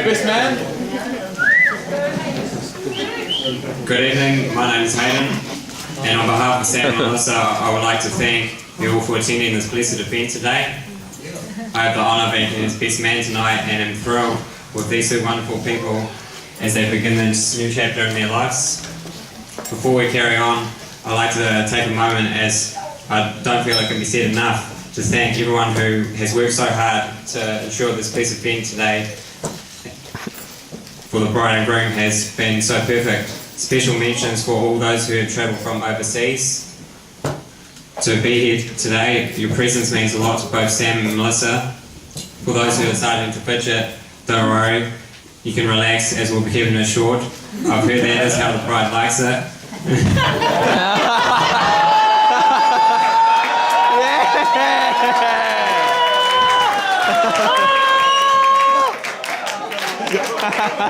Best man. Good evening, my name is Hayden, and on behalf of Sam and Melissa, I would like to thank you all for attending this blessed event today. I have the honour of being his best man tonight, and am thrilled with these two wonderful people as they begin this new chapter in their lives. Before we carry on, I'd like to take a moment, as I don't feel it can be said enough, to thank everyone who has worked so hard to ensure this blessed event today for the bride and groom has been so perfect. Special mentions for all those who have travelled from overseas to be here today. Your presence means a lot to both Sam and Melissa. For those who are starting to fidget, don't worry, you can relax as we'll be keeping it short. I've heard that is how the bride likes it.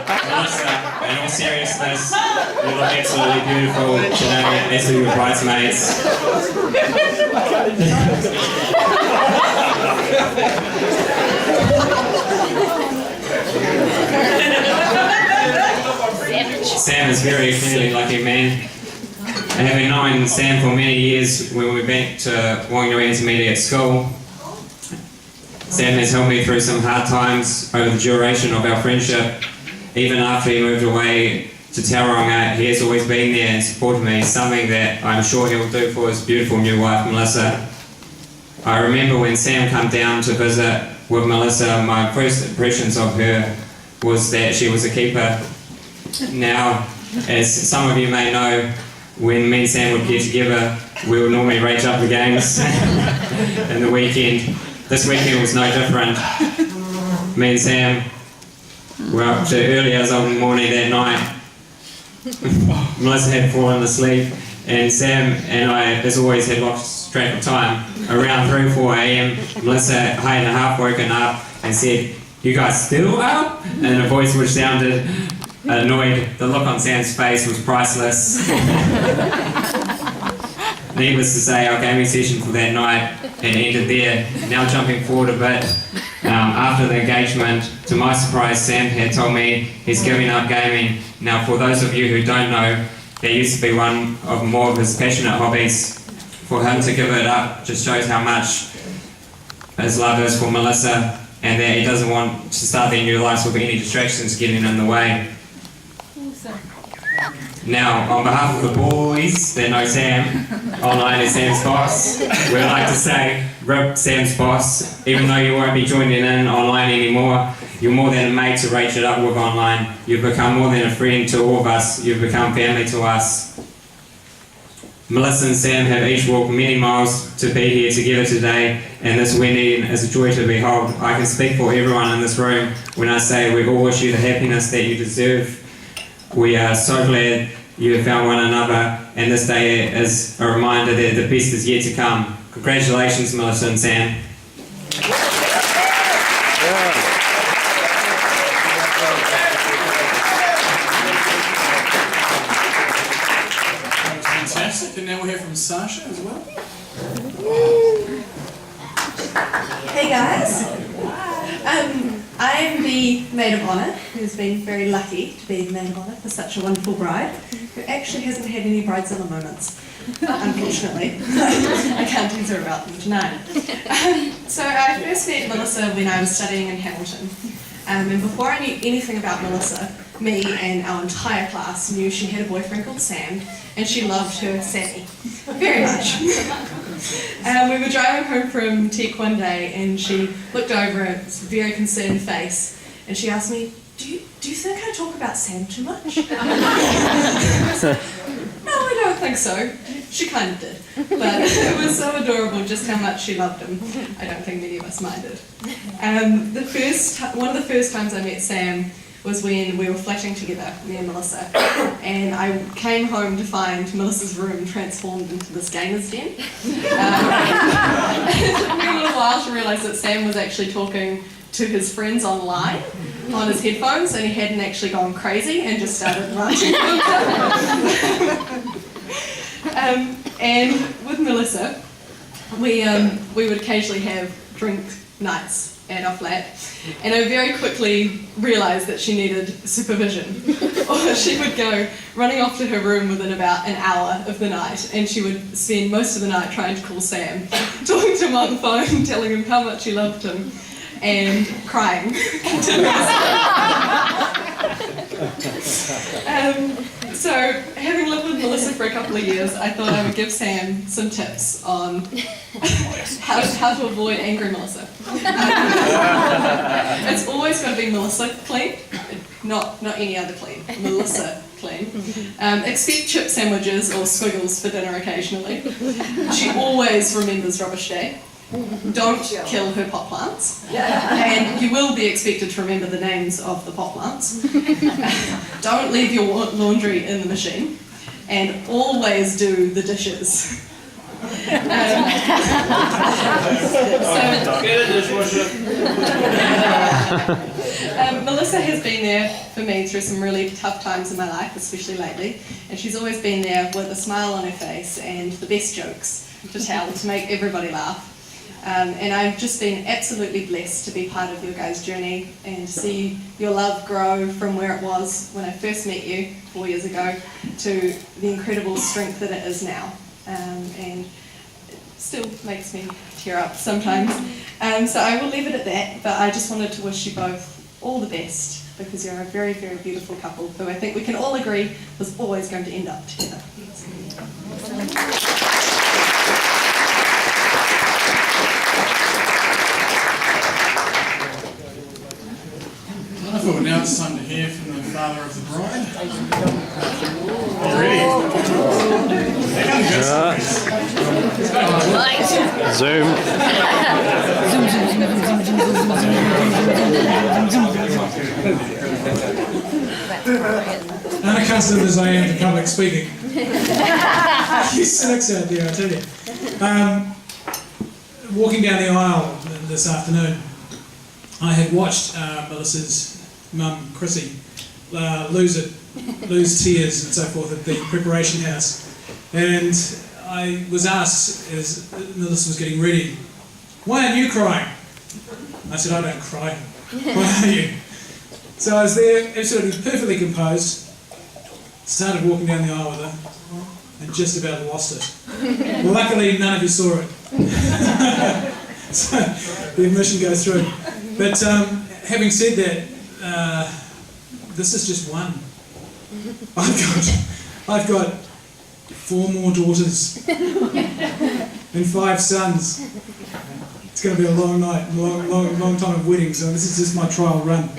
Melissa, in all seriousness, you look absolutely beautiful today, as do your bridesmaids. Sam is very clearly lucky man. And having known Sam for many years when we went to Whanganui Intermediate School, Sam has helped me through some hard times over the duration of our friendship. Even after he moved away to Tauranga, he has always been there and supported me, something that I'm sure he'll do for his beautiful new wife, Melissa. I remember when Sam came down to visit with Melissa, my first impressions of her was that she was a keeper. Now, as some of you may know, when me and Sam would get together, we would normally rage up the games in the weekend. This weekend was no different. Me and Sam were up to early hours of the morning that night. Melissa had fallen asleep, and Sam and I, as always, had lost track of time. Around 3 or 4 a.m, Melissa had half woken up and said, "You guys still up?" in a voice which sounded annoyed. The look on Sam's face was priceless. Needless to say, our gaming session for that night had ended there. Now jumping forward a bit, after the engagement, to my surprise, Sam had told me he's giving up gaming. Now, for those of you who don't know, that used to be one of more of his passionate hobbies. For him to give it up just shows how much his love is for Melissa, and that he doesn't want to start their new lives with any distractions getting in the way. Now, on behalf of the boys that know Sam, online is Sam's boss, we'd like to say, rip Sam's boss. Even though you won't be joining in online anymore, you're more than a mate to rage it up with online. You've become more than a friend to all of us. You've become family to us. Melissa and Sam have each walked many miles to be here together today, and this wedding is a joy to behold. I can speak for everyone in this room when I say we all wish you the happiness that you deserve. We are so glad you have found one another, and this day is a reminder that the best is yet to come. Congratulations, Melissa and Sam. That was fantastic, and now we'll hear from Sasha as well. Hey guys, I am the maid of honour who's been very lucky to be the maid of honour for such a wonderful bride who actually hasn't had any bridezilla moments, unfortunately. I can't answer about them tonight. So I first met Melissa when I was studying in Hamilton, and before I knew anything about Melissa, me and our entire class knew she had a boyfriend called Sam, and she loved her Sammy very much. We were driving home from tech one day, and she looked over at this very concerned face, and she asked me, do you think I talk about Sam too much? I said, no, I don't think so. She kind of did, but it was so adorable just how much she loved him. I don't think many of us minded. One of the first times I met Sam was when we were flatting together, me and Melissa, and I came home to find Melissa's room transformed into this gamer's den. It took me a little while to realise that Sam was actually talking to his friends online on his headphones, and he hadn't actually gone crazy and just started writing. And with Melissa, we would occasionally have drink nights at our flat, and I very quickly realised that she needed supervision. Or she would go running off to her room within about an hour of the night, and she would spend most of the night trying to call Sam, talking to him on the phone, telling him how much she loved him, and crying so, having lived with Melissa for a couple of years, I thought I would give Sam some tips on how to avoid angry Melissa. It's always got to be Melissa clean, not any other clean. Melissa clean. Expect chip sandwiches or squiggles for dinner occasionally. She always remembers rubbish day. Don't kill her pot plants, and you will be expected to remember the names of the pot plants. Don't leave your laundry in the machine, and always do the dishes. Melissa has been there for me through some really tough times in my life, especially lately, and she's always been there with a smile on her face and the best jokes to tell to make everybody laugh. And I've just been absolutely blessed to be part of your guys' journey and see your love grow from where it was when I first met you 4 years ago to the incredible strength that it is now. And it still makes me tear up sometimes. So I will leave it at that, but I just wanted to wish you both all the best because you're a very, very beautiful couple who I think we can all agree was always going to end up together. I thought now it's time to hear from the father of the bride. Already? Zoom. Unaccustomed as I am to public speaking. You sucks out there, I tell you. Walking down the aisle this afternoon, I had watched Melissa's mum, Chrissy, lose tears and so forth at the preparation house. And I was asked, as Melissa was getting ready, "Why aren't you crying?" I said, "I don't cry. Why are you?" So I was there, absolutely perfectly composed, started walking down the aisle with her, and just about lost it. Luckily, none of you saw it. So the admission goes through. But having said that, this is just one. I've got 4 more daughters and 5 sons. It's going to be a long night, long time of weddings. So this is just my trial run.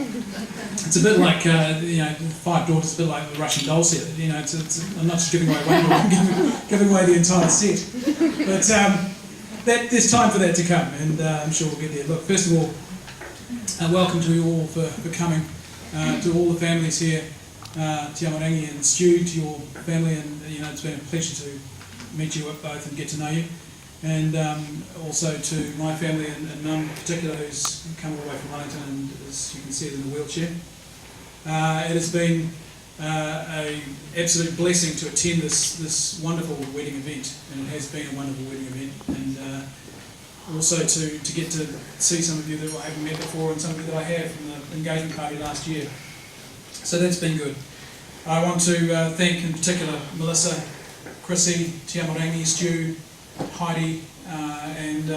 It's a bit like 5 daughters, a bit like the Russian doll set. I'm not just giving away one, I'm giving away the entire set. But there's time for that to come, and I'm sure we'll get there. Look, first of all, welcome to you all for coming, to all the families here, Te Amarangi and Stu, to your family, and it's been a pleasure to meet you both and get to know you, and also to my family and Mum in particular, who's come all the way from Wellington and, as you can see, is in a wheelchair. It has been an absolute blessing to attend this wonderful wedding event, and it has been a wonderful wedding event, and also to get to see some of you that I haven't met before and some of you that I have from the engagement party last year. So that's been good. I want to thank in particular Melissa, Chrissy, Te Amarangi, Stu, Heidi, and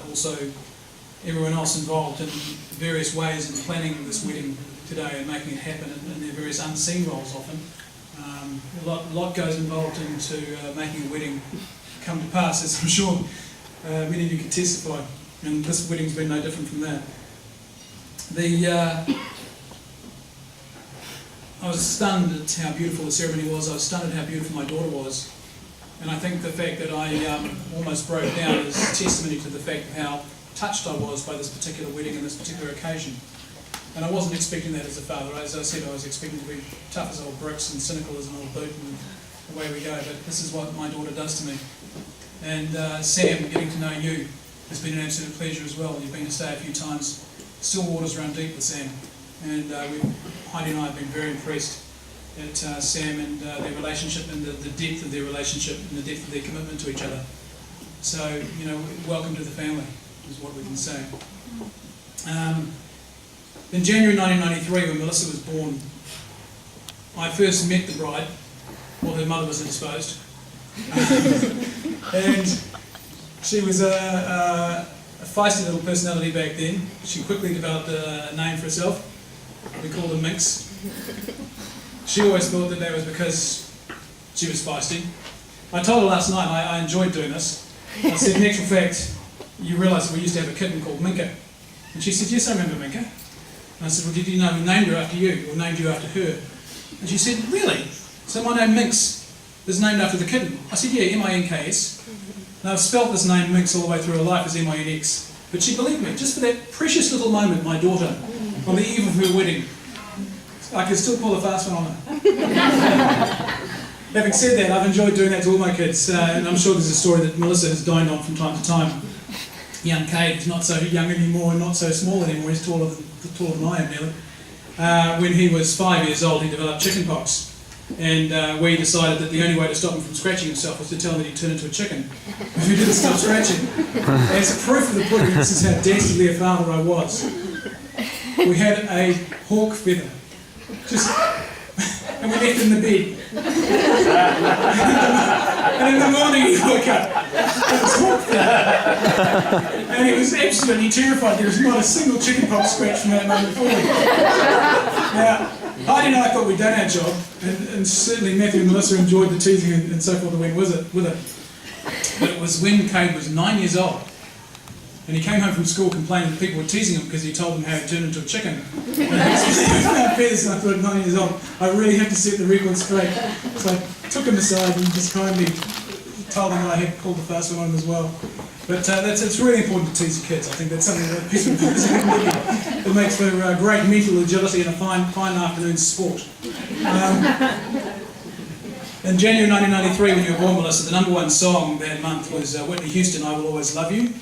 also everyone else involved in various ways in planning this wedding today and making it happen in their various unseen roles often. A lot goes involved into making a wedding come to pass, as I'm sure many of you can testify, and this wedding's been no different from that. I was stunned at how beautiful the ceremony was. I was stunned at how beautiful my daughter was, and I think the fact that I almost broke down is testimony to the fact of how touched I was by this particular wedding and this particular occasion. And I wasn't expecting that as a father. As I said, I was expecting to be tough as old bricks and cynical as an old boot, and away we go. But this is what my daughter does to me. And Sam, getting to know you has been an absolute pleasure as well. You've been to stay a few times. Still waters run deep with Sam. And Heidi and I have been very impressed at Sam and their relationship and the depth of their relationship and the depth of their commitment to each other. So, welcome to the family. is what we can say. In January 1993, when Melissa was born, I first met the bride while her mother was indisposed. And she was a feisty little personality back then. She quickly developed a name for herself. We called her Minx. She always thought that was because she was feisty. I told her last night I enjoyed doing this. I said, in actual fact, you realise we used to have a kitten called Minka. And she said, yes, I remember Minka. And I said, well, did you know we named her after you, or named you after her? And she said, really? So my name Minx is named after the kitten? I said, yeah, M-I-N-K-S. And I've spelt this name Minx all the way through her life as M-I-N-X. But she believed me, just for that precious little moment, my daughter, on the eve of her wedding. I could still pull a fast one on her. Having said that, I've enjoyed doing that to all my kids, and I'm sure there's a story that Melissa has dined on from time to time. Young Cade is not so young anymore and not so small anymore, he's taller than I am nearly. When he was 5 years old, he developed chickenpox, and we decided that the only way to stop him from scratching himself was to tell him that he'd turn into a chicken, if he didn't stop scratching. As a proof of the pudding, this is how dastardly a father I was. We had a hawk feather, and we left in the bed. And in the morning he woke up, and it was hawk feather. And he was absolutely terrified. There was not a single chickenpox scratch from that moment forward. Now, Heidi and I thought we'd done our job, and certainly Matthew and Melissa enjoyed the teasing and so forth that went with it. But it was when Cade was 9 years old, and he came home from school complaining that people were teasing him because he told them how he turned into a chicken. And he found feathers, and I thought at 9 years old, I really have to set the record straight. So I took him aside and just kindly told him that I had pulled the fast one on him as well. But it's really important to tease your kids. I think that's something that a piece of advice I can give you. It makes for great mental agility and a fine afternoon sport. In January 1993, when you were born, Melissa, the #1 song that month was Whitney Houston, I Will Always Love You,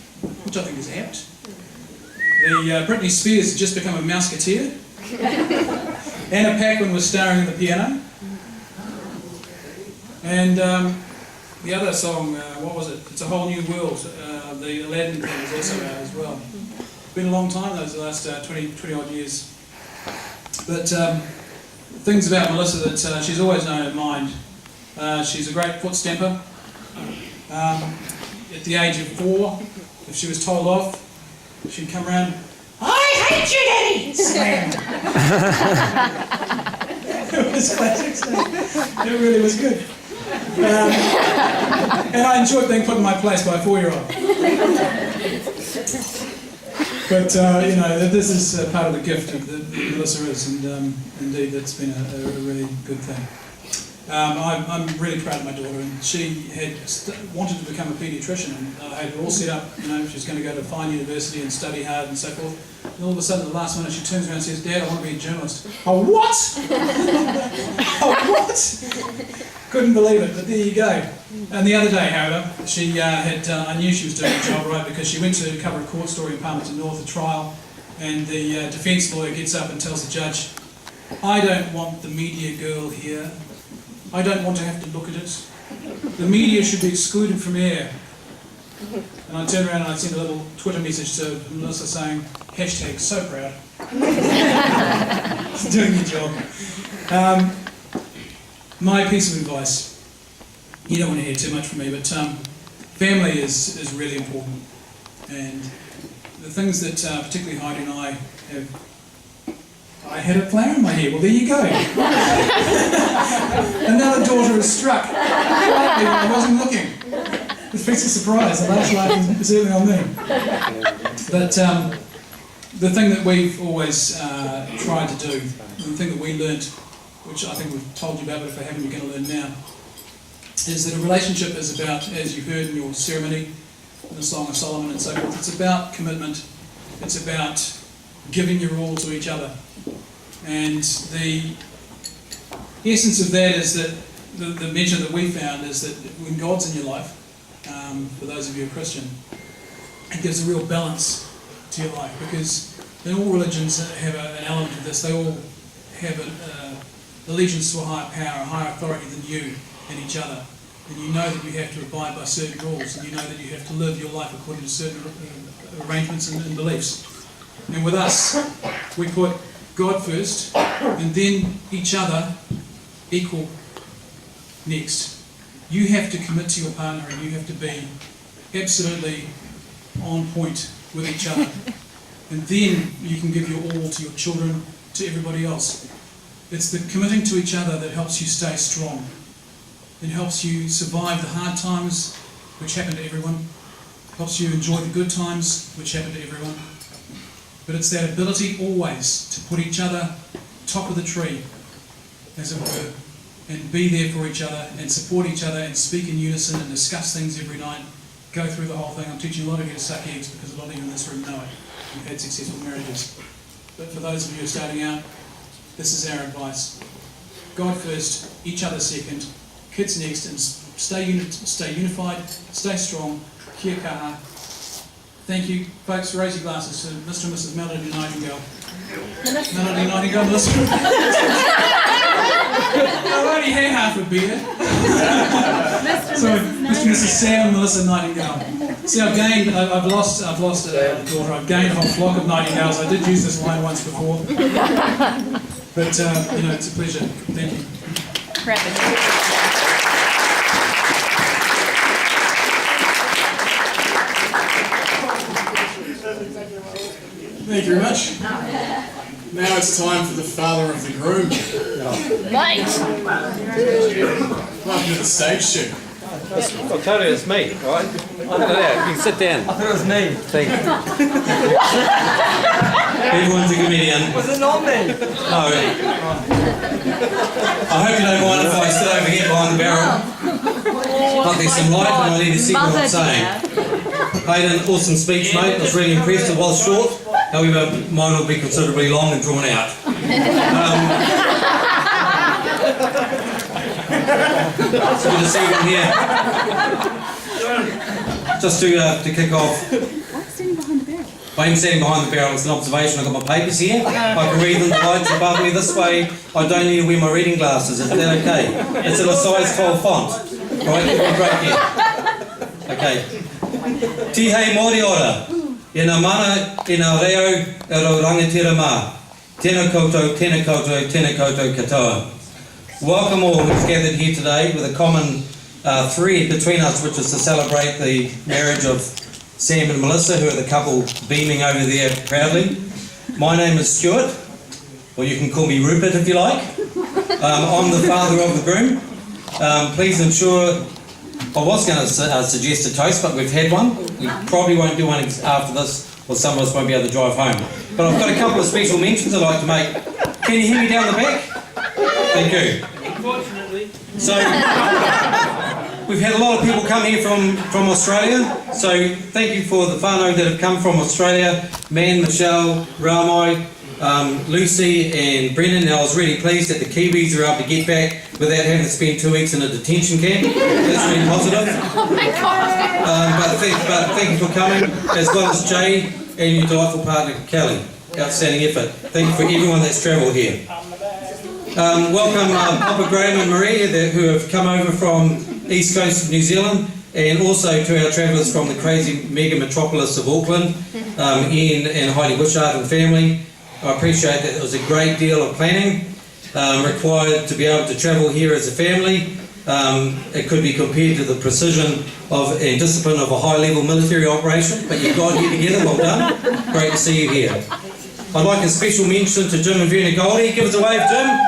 which I think is apt. The Britney Spears had just become a Mouseketeer. Anna Paquin was starring in the piano. And the other song, what was it? It's a Whole New World. The Aladdin thing was also out as well. Been a long time, those last 20 odd years. But things about Melissa that she's always known in mind. She's a great foot stamper. At the age of 4, if she was told off, she'd come around, I hate you, Daddy! Slam! It was classic stuff. It really was good. And I enjoyed being put in my place by a 4-year-old. But, you know, this is part of the gift of that Melissa is, and indeed that's been a really good thing. I'm really proud of my daughter, and she had wanted to become a paediatrician, and I had it all set up, you know, she's going to go to a fine university and study hard and so forth. And all of a sudden, at the last minute, she turns around and says, Dad, I want to be a journalist. Oh, what? Oh, what? Couldn't believe it, but there you go. And the other day, however, she I knew she was doing her job right, because she went to cover a court story in Palmerston North, a trial, and the defence lawyer gets up and tells the judge, I don't want the media girl here. I don't want to have to look at it. The media should be excluded from air. And I turned around and I sent a little Twitter message to Melissa saying, hashtag so proud. Doing your job. My piece of advice, you don't want to hear too much from me, but family is really important. And the things that particularly Heidi and I have, I had a flower in my hair. Well, there you go. Another daughter is struck. I wasn't looking. It's a piece of surprise. The last laugh is certainly on me. But the thing that we've always tried to do, the thing that we learnt, which I think we've told you about, but if I haven't, you're going to learn now, is that a relationship is about, as you heard in your ceremony, in the Song of Solomon and so forth, it's about commitment. It's about giving your all to each other. And the essence of that is that the measure that we found is that when God's in your life, for those of you who are Christian, it gives a real balance to your life, because in all religions have an element of this. They all have an allegiance to a higher power, a higher authority than you and each other. And you know that you have to abide by certain rules, and you know that you have to live your life according to certain arrangements and beliefs. And with us, we put God first, and then each other equal next. You have to commit to your partner, and you have to be absolutely on point with each other. And then you can give your all to your children, to everybody else. It's the committing to each other that helps you stay strong. It helps you survive the hard times, which happen to everyone. It helps you enjoy the good times, which happen to everyone. But it's that ability always to put each other top of the tree, as it were, and be there for each other and support each other and speak in unison and discuss things every night, go through the whole thing. I'm teaching a lot of you to suck eggs because a lot of you in this room know it. You've had successful marriages. But for those of you who are starting out, this is our advice. God first, each other second, kids next, and stay unified, stay strong, kia kaha. Thank you. Folks, raise your glasses to Mr. and Mrs. Melody Nightingale. Melody Nightingale, Melissa. I already had half a beer. Sorry, Mr. and Mrs. Sam and Melissa Nightingale. See, I've lost a daughter. I've gained a whole flock of nightingales. I did use this line once before. But, it's a pleasure. Thank you. Thank you very much. Now it's time for the father of the groom. Mate! Welcome to the stage show. I'll tell you it's me, right? Look at that, you can sit down. I thought it was me. Thank you. Everyone's a comedian. Was it not me? No. I hope you don't mind if I sit over here behind the barrel. But there's some light and I need to see what I'm saying. Hayden, awesome speech, mate. I was really impressed. It was short. However, mine will be considerably long and drawn out. It's good to see you here. Just to kick off. I am standing behind the barrel. It's an observation. I've got my papers here. I can read them. The lights above me this way. I don't need to wear my reading glasses. Is that okay? It's in a size 12 font. Right, keep my break here. Okay. Tihei mori ora. Ina mana, ina reo, ero rangatira mā. Tēnā koutou, tēnā koutou, tēnā koutou katoa. Welcome all who's gathered here today with a common thread between us, which is to celebrate the marriage of Sam and Melissa, who are the couple beaming over there proudly. My name is Stuart, or you can call me Rupert if you like. I'm the father of the groom. Please ensure, I was going to suggest a toast, but we've had one. We probably won't do one after this, or some of us won't be able to drive home. But I've got a couple of special mentions I'd like to make. Can you hear me down the back? Thank you. Unfortunately. So, we've had a lot of people come here from Australia, so thank you for the whānau that have come from Australia. Man, Michelle, Ramai, Lucy and Brennan. Now, I was really pleased that the Kiwis are able to get back without having to spend 2 weeks in a detention camp. That's really positive. But thank you for coming, as well as Jay and your delightful partner, Kelly. Outstanding effort. Thank you for everyone that's travelled here. Welcome Papa Graham and Maria who have come over from East Coast of New Zealand, and also to our travellers from the crazy mega metropolis of Auckland, Ian and Heidi Wishart and family. I appreciate that. It was a great deal of planning required to be able to travel here as a family. It could be compared to the precision and discipline of a high-level military operation, but you got here together. Well done. Great to see you here. I'd like a special mention to Jim and Verna Goldie. Give us a wave, Jim.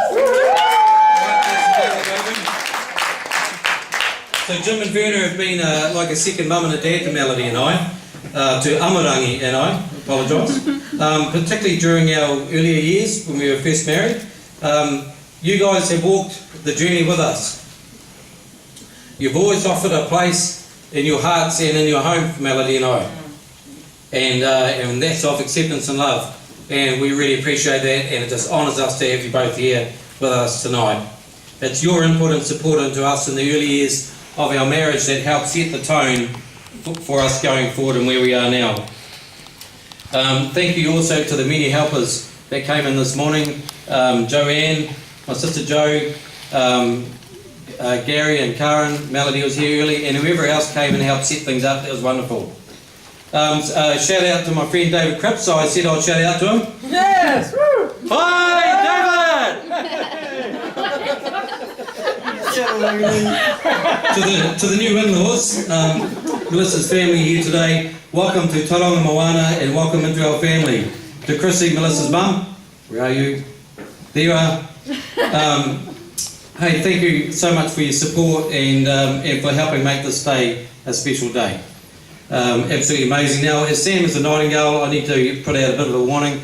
So Jim and Verna have been like a second mum and a dad to Melody and I, to Amarangi and I, apologise, particularly during our earlier years when we were first married. You guys have walked the journey with us. You've always offered a place in your hearts and in your home for Melody and I. And that's of acceptance and love. And we really appreciate that, and it just honours us to have you both here with us tonight. It's your input and support into us in the early years of our marriage that helped set the tone for us going forward and where we are now. Thank you also to the many helpers that came in this morning. Joanne, my sister Jo, Gary and Karen, Melody was here early, and whoever else came and helped set things up. That was wonderful. Shout out to my friend David Cripps, so I said I'd shout out to him. Yes! Woo! Hi, David! to the new in-laws, Melissa's family here today, welcome to Taronga Moana and welcome into our family. To Chrissy, Melissa's mum, where are you? There you are. Hey, thank you so much for your support and for helping make this day a special day. Absolutely amazing. Now, as Sam is a Nightingale, I need to put out a bit of a warning,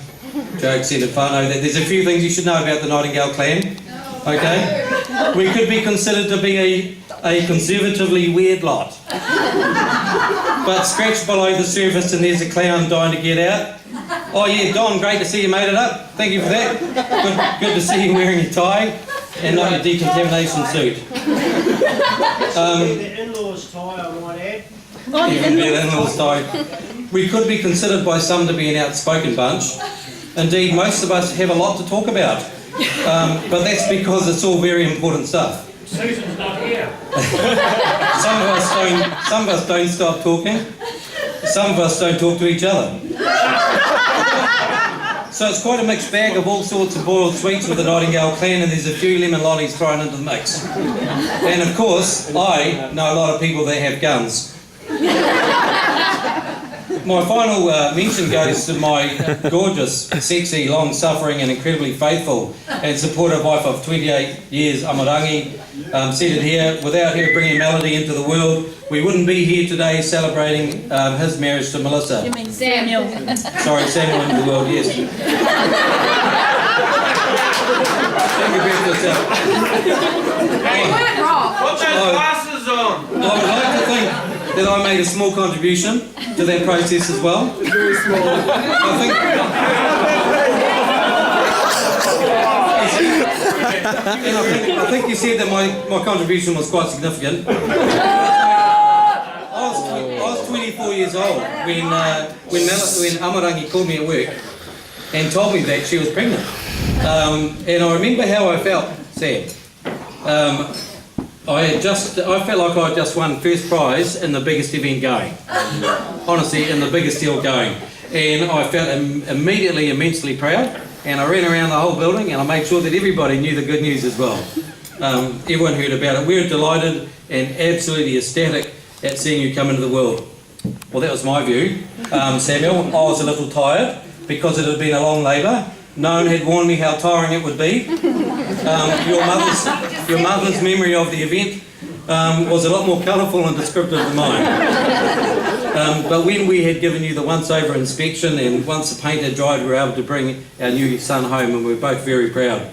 jokes and whānau, that there's a few things you should know about the Nightingale clan. Okay? We could be considered to be a conservatively weird lot. But scratch below the surface and there's a clown dying to get out. Oh yeah, Don, great to see you made it up. Thank you for that. Good to see you wearing your tie and not your decontamination suit. The in-laws tie, I might add. Even better in-laws tie. We could be considered by some to be an outspoken bunch. Indeed, most of us have a lot to talk about. But that's because it's all very important stuff. Susan's not here. Some of us don't stop talking. Some of us don't talk to each other. So it's quite a mixed bag of all sorts of boiled sweets with the Nightingale clan, and there's a few lemon lollies thrown into the mix. And of course, I know a lot of people that have guns. My final mention goes to my gorgeous, sexy, long-suffering and incredibly faithful and supportive wife of 28 years, Amarangi, seated here. Without her bringing melody into the world, we wouldn't be here today celebrating his marriage to Melissa. You mean Samuel? Sorry, Samuel into the world, yes. Take your breath yourself. Put those glasses on! I would like to think that I made a small contribution to that process as well. Very small. I think you said that my contribution was quite significant. I was 24 years old when Amarangi called me at work and told me that she was pregnant. And I remember how I felt, Sam. I felt like I just won first prize in the biggest event going. Honestly, in the biggest deal going. And I felt immediately immensely proud. And I ran around the whole building and I made sure that everybody knew the good news as well. Everyone heard about it. We were delighted and absolutely ecstatic at seeing you come into the world. Well, that was my view. Samuel, I was a little tired because it had been a long labour. No one had warned me how tiring it would be. Your mother's memory of the event was a lot more colourful and descriptive than mine. But when we had given you the once-over inspection and once the paint had dried, we were able to bring our new son home and we were both very proud.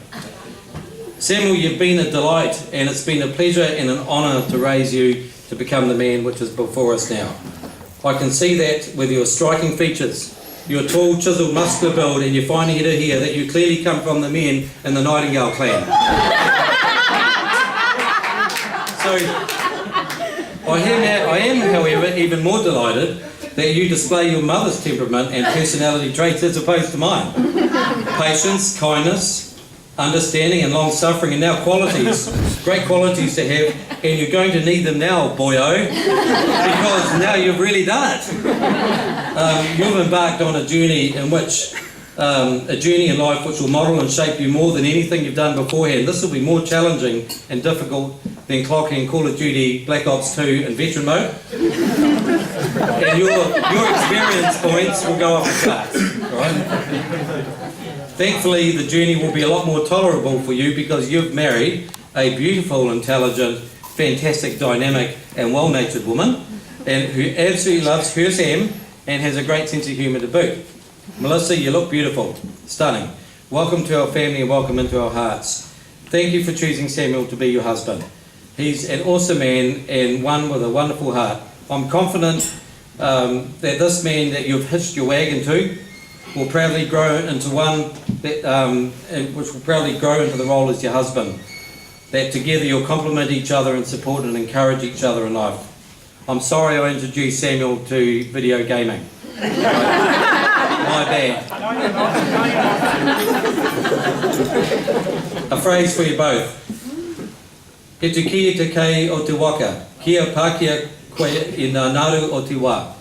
Samuel, you've been a delight and it's been a pleasure and an honour to raise you to become the man which is before us now. I can see that with your striking features, your tall, chiselled, muscular build and your fine head of hair that you clearly come from the men in the Nightingale clan. So, I am, however, even more delighted that you display your mother's temperament and personality traits as opposed to mine. Patience, kindness, understanding and long-suffering and now qualities, great qualities to have, and you're going to need them now, boyo, because now you've really done it. You've embarked on a journey in which, a journey in life which will model and shape you more than anything you've done beforehand. This will be more challenging and difficult than clocking Call of Duty Black Ops 2 in veteran mode. And your experience points will go off the charts, right? Thankfully, the journey will be a lot more tolerable for you because you've married a beautiful, intelligent, fantastic, dynamic and well-natured woman and who absolutely loves her Sam and has a great sense of humour to boot. Melissa, you look beautiful, stunning. Welcome to our family and welcome into our hearts. Thank you for choosing Samuel to be your husband. He's an awesome man and one with a wonderful heart. I'm confident that this man that you've hitched your wagon to will proudly grow into one that, which will proudly grow into the role as your husband. That together you'll complement each other and support and encourage each other in life. I'm sorry I introduced Samuel to video gaming. My bad. A phrase for you both. He te kia te kei o te waka, kia pākia koe I ngā naru o te wā.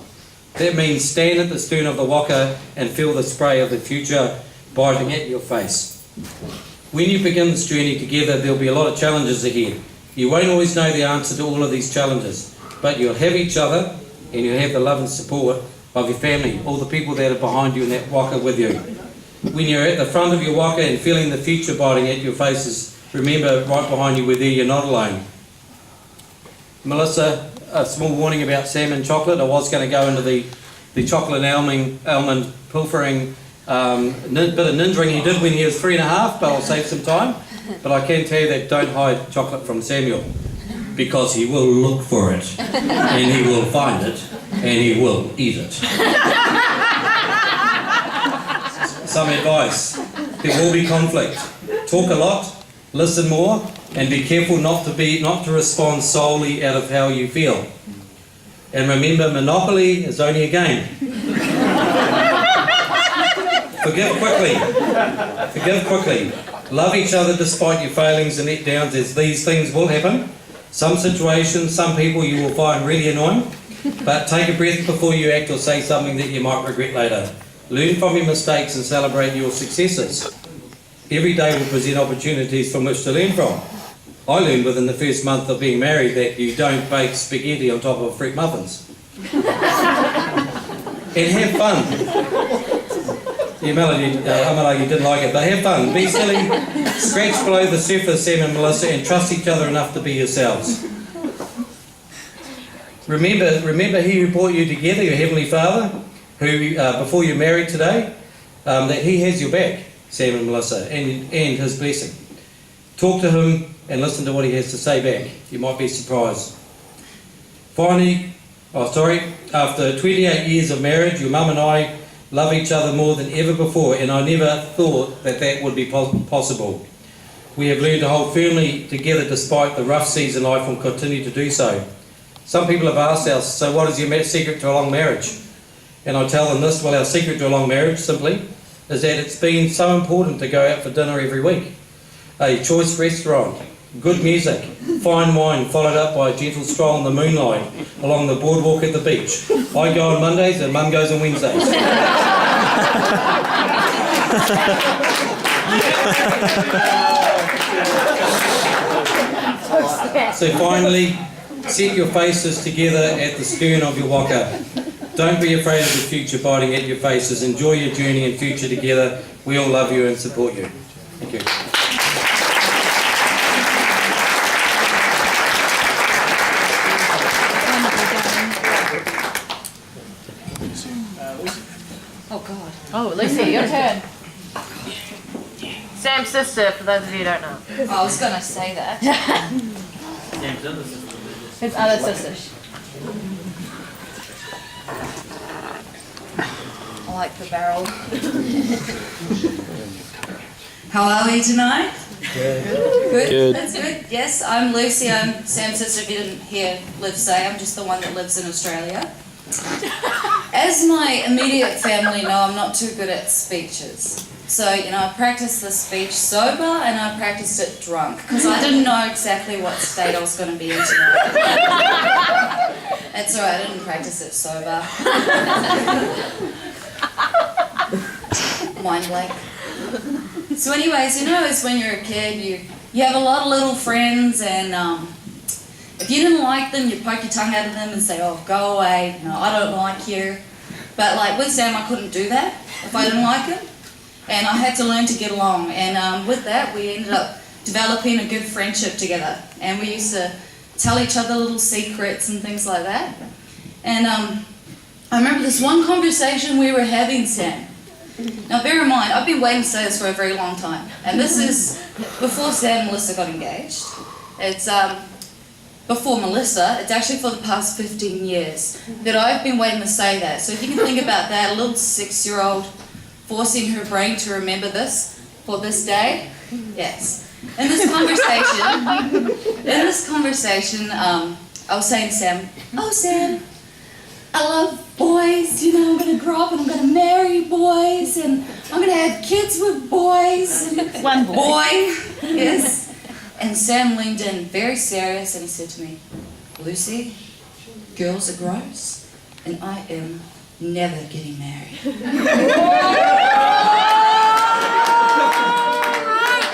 That means stand at the stern of the waka and feel the spray of the future biting at your face. When you begin this journey together, there'll be a lot of challenges ahead. You won't always know the answer to all of these challenges, but you'll have each other and you'll have the love and support of your family, all the people that are behind you in that waka with you. When you're at the front of your waka and feeling the future biting at your faces, remember right behind you we're there, you're not alone. Melissa, a small warning about salmon chocolate. I was going to go into the chocolate almond pilfering bit of nindering he did when he was 3.5, but I'll save some time. But I can tell you that don't hide chocolate from Samuel, because he will look for it, and he will find it, and he will eat it. Some advice: there will be conflict. Talk a lot, listen more, and be careful not to respond solely out of how you feel. And remember, Monopoly is only a game. Forgive quickly. Love each other despite your failings and letdowns, as these things will happen. Some situations, some people you will find really annoying, but take a breath before you act or say something that you might regret later. Learn from your mistakes and celebrate your successes. Every day will present opportunities from which to learn from. I learned within the first month of being married that you don't bake spaghetti on top of fruit muffins. And have fun. Yeah, Melody, you didn't like it, but have fun. Be silly, scratch below the surface, Sam and Melissa, and trust each other enough to be yourselves. Remember he who brought you together, your Heavenly Father, who, before you're married today, that he has your back, Sam and Melissa, and his blessing. Talk to him and listen to what he has to say back. You might be surprised. Finally, after 28 years of marriage, your mum and I love each other more than ever before, and I never thought that would be possible. We have learned to hold firmly together despite the rough seas in life and continue to do so. Some people have asked us, so what is your secret to a long marriage? And I tell them this: well, our secret to a long marriage, simply, is that it's been so important to go out for dinner every week. A choice restaurant, good music, fine wine, followed up by a gentle stroll in the moonlight along the boardwalk at the beach. I go on Mondays and Mum goes on Wednesdays. So finally, set your faces together at the stern of your waka. Don't be afraid of the future biting at your faces. Enjoy your journey and future together. We all love you and support you. Thank you. Oh God. Oh, Lucy, your turn. Sam's sister, for those of you who don't know. I was going to say that. His other sister. I like the barrel. How are we tonight? Good. That's good. Yes, I'm Lucy. I'm Sam's sister. If you didn't hear Liv say, I'm just the one that lives in Australia. As my immediate family know, I'm not too good at speeches. So, I practiced the speech sober and I practiced it drunk because I didn't know exactly what state I was going to be in tonight. That's alright, I didn't practice it sober. Mind blank. So anyways, it's when you're a kid, you have a lot of little friends, and if you didn't like them, you poke your tongue out of them and say, oh, go away, I don't like you. But like with Sam, I couldn't do that if I didn't like him. And I had to learn to get along. And with that, we ended up developing a good friendship together. And we used to tell each other little secrets and things like that. And I remember this one conversation we were having, Sam. Now bear in mind, I've been waiting to say this for a very long time. And this is before Sam and Melissa got engaged. It's before Melissa. It's actually for the past 15 years that I've been waiting to say that. So if you can think about that, a little 6-year-old forcing her brain to remember this for this day. Yes. In this conversation, I was saying to Sam, oh Sam, I love boys, I'm going to grow up and I'm going to marry boys and I'm going to have kids with boys. And one boy. Yes. And Sam leaned in very serious and he said to me, Lucy, girls are gross and I am never getting married.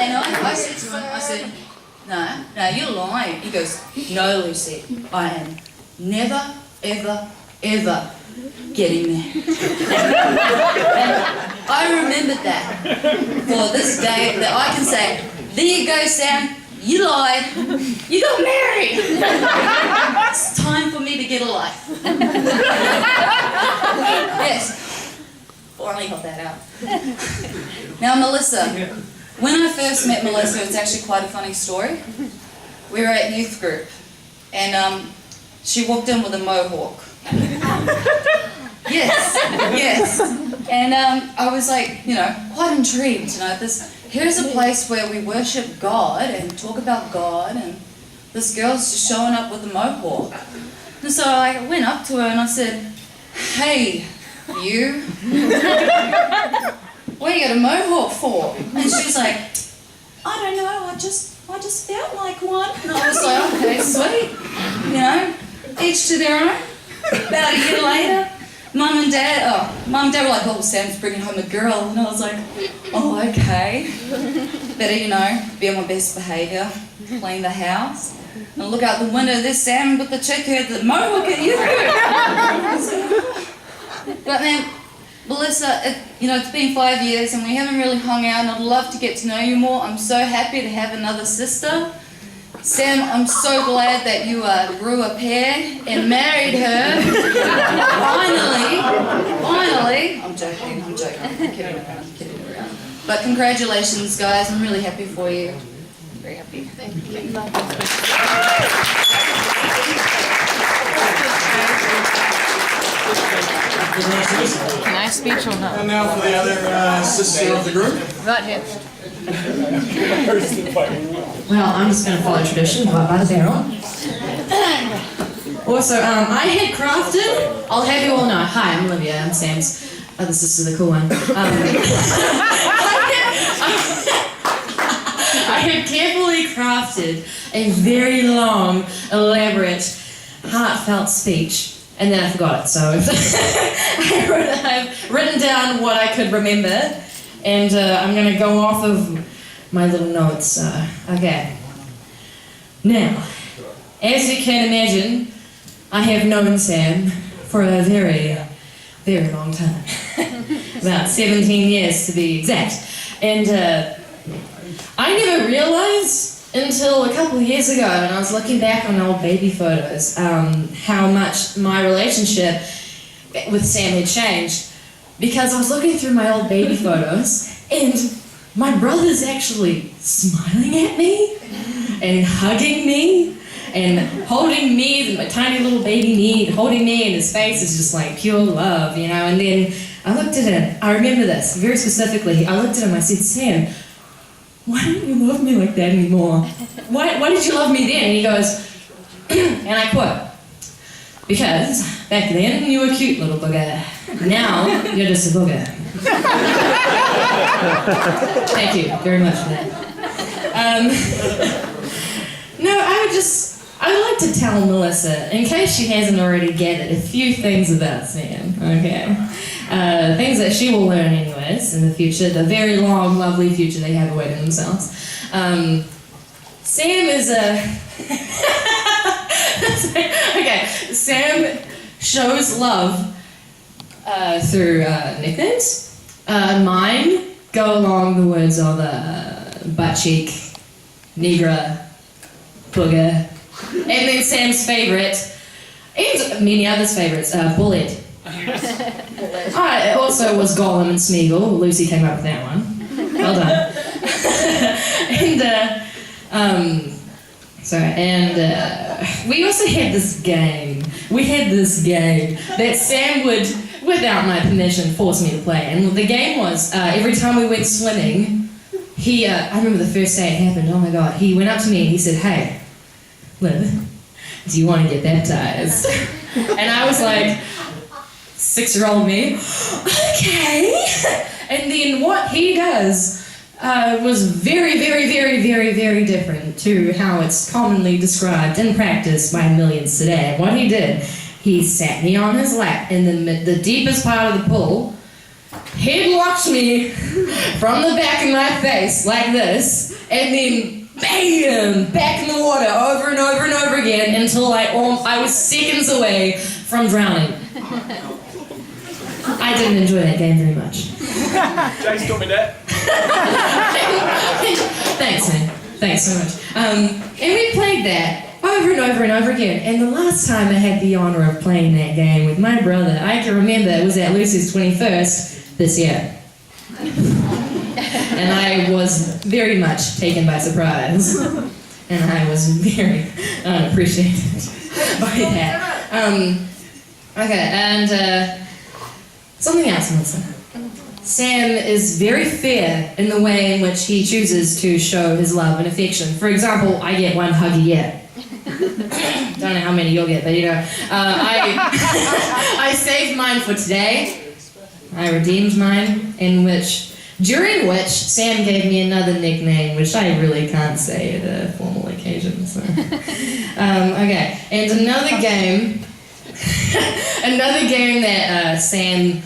And I said to him, I said, no, you're lying. He goes, no, Lucy, I am never, ever, ever getting married. And I remembered that for this day, that I can say, there you go, Sam, you lied, you got married. It's time for me to get a life. Yes, finally got that out. Now, Melissa, when I first met Melissa, it's actually quite a funny story. We were at youth group, and she walked in with a mohawk. Yes. And I was like, quite intrigued. Here's a place where we worship God and talk about God, and this girl's just showing up with a mohawk. And so I went up to her and I said, hey, you, what you got a mohawk for? And she's like, I don't know, I just felt like one. And I was like, okay, sweet. Each to their own. About a year later, Mum and Dad were like, oh, Sam's bringing home a girl. And I was like, oh, okay. Better, be on my best behaviour, clean the house. And look out the window, there's Sam with the chick who had the mohawk at you. But man, Melissa, it's been 5 years and we haven't really hung out, and I'd love to get to know you more. I'm so happy to have another sister. Sam, I'm so glad that you grew a pair and married her. Finally. I'm joking, I'm kidding around. But congratulations, guys. I'm really happy for you. Very happy. Thank you. Nice speech or not? And now for the other sister of the group. Right here. Well, I'm just going to follow tradition, go by the barrel. Also, I had crafted, I'll have you all know, hi, I'm Olivia, I'm Sam's other sister, the cool one. I had carefully crafted a very long, elaborate, heartfelt speech, and then I forgot it, so I've written down what I could remember, and I'm going to go off of my little notes. Okay. Now, as you can imagine, I have known Sam for a very, very long time. About 17 years to be exact. And I never realized until a couple of years ago, when I was looking back on old baby photos, how much my relationship with Sam had changed. Because I was looking through my old baby photos, and my brother's actually smiling at me, and hugging me, and holding me, my tiny little baby me, and holding me, and his face is just like pure love, And then I looked at him, I remember this very specifically, I looked at him, I said, Sam, why don't you love me like that anymore? Why did you love me then? And he goes, and I quote, because back then you were a cute little booger, now you're just a booger. Thank you very much for that. No, I would like to tell Melissa, in case she hasn't already gathered, a few things about Sam, okay? Things that she will learn anyways in the future, the very long, lovely future they have awaiting themselves. Sam is okay, Sam shows love through nicknames. Mine go along the words of butt cheek, negra, booger, and then Sam's favourite, and many others' favourites, bullet. I also was Gollum and Smeagol. Lucy came up with that one. Well done. We also had this game. That Sam would, without my permission, force me to play. And the game was, every time we went swimming, I remember the first day it happened, oh my god, he went up to me and he said, hey, Liv, do you want to get baptized? And I was like, 6-year-old me, okay. And then what he does was very, very, very, very, very different to how it's commonly described and practiced by millions today. What he did, he sat me on his lap in the deepest part of the pool, headlocked me from the back of my face like this, and then bam, back in the water over and over and over again until I was seconds away from drowning. I didn't enjoy that game very much. Jace taught me that. Thanks, man. Thanks so much. And we played that over and over and over again. And the last time I had the honour of playing that game with my brother, I can remember it was at Lucy's 21st this year. And I was very much taken by surprise. And I was very unappreciated by that. Okay, and something else, Melissa. Sam is very fair in the way in which he chooses to show his love and affection. For example, I get one hug a year. Don't know how many you'll get, but you know. I saved mine for today. I redeemed mine, during which Sam gave me another nickname, which I really can't say at a formal occasion. So. Okay, and another game that Sam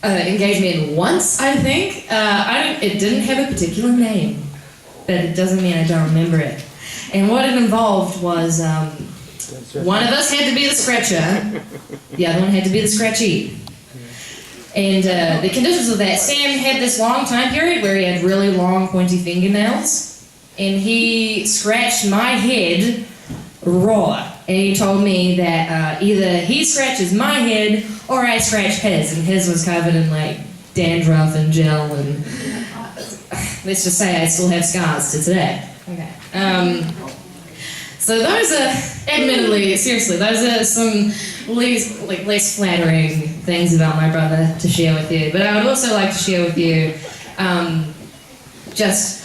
engaged me in once, I think. It didn't have a particular name, but it doesn't mean I don't remember it. And what it involved was one of us had to be the scratcher, the other one had to be the scratchy. And the conditions of that, Sam had this long time period where he had really long pointy fingernails, and he scratched my head raw. And he told me that either he scratches my head or I scratch his, and his was covered in like dandruff and gel, and let's just say I still have scars to today. Okay. So those are, admittedly, seriously, those are some less flattering things about my brother to share with you. But I would also like to share with you just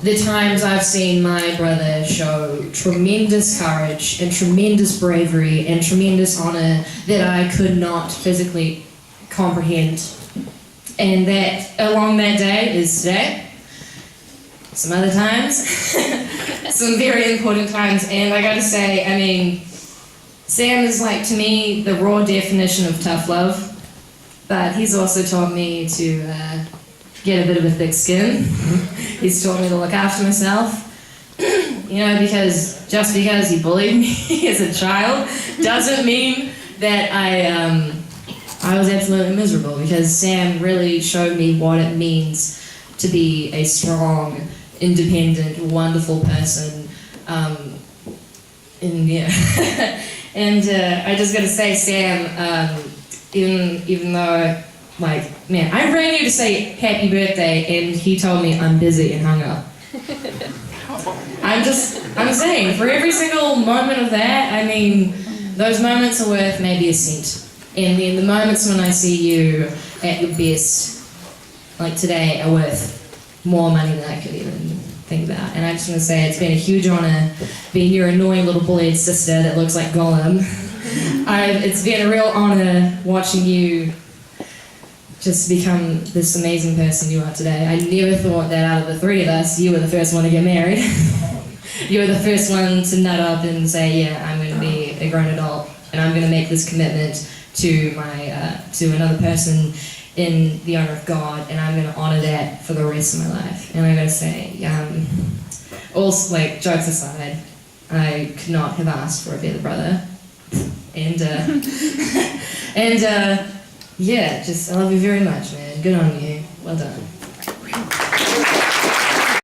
the times I've seen my brother show tremendous courage and tremendous bravery and tremendous honor that I could not physically comprehend. And that along that day is today, some other times, some very important times. And I gotta say, I mean, Sam is like, to me, the raw definition of tough love, but he's also taught me to get a bit of a thick skin. He's taught me to look after myself. You know, because just because he bullied me as a child doesn't mean that I was absolutely miserable, because Sam really showed me what it means to be a strong, independent, wonderful person. And yeah. And I just gotta say, Sam, even though, like, man, I rang you to say happy birthday and he told me I'm busy and hung up. I'm saying, for every single moment of that, I mean, those moments are worth maybe a cent. And then the moments when I see you at your best, like today, are worth more money than I could even think about. And I just want to say it's been a huge honour being your annoying little bullied sister that looks like Gollum. It's been a real honour watching you just become this amazing person you are today. I never thought that out of the three of us, you were the first one to get married. You were the first one to nut up and say, yeah, I'm going to be a grown adult and I'm going to make this commitment to another person in the honor of God, and I'm going to honor that for the rest of my life. And I got to say, also, like, jokes aside, I could not have asked for a better brother. And yeah, just I love you very much, man. Good on you. Well done.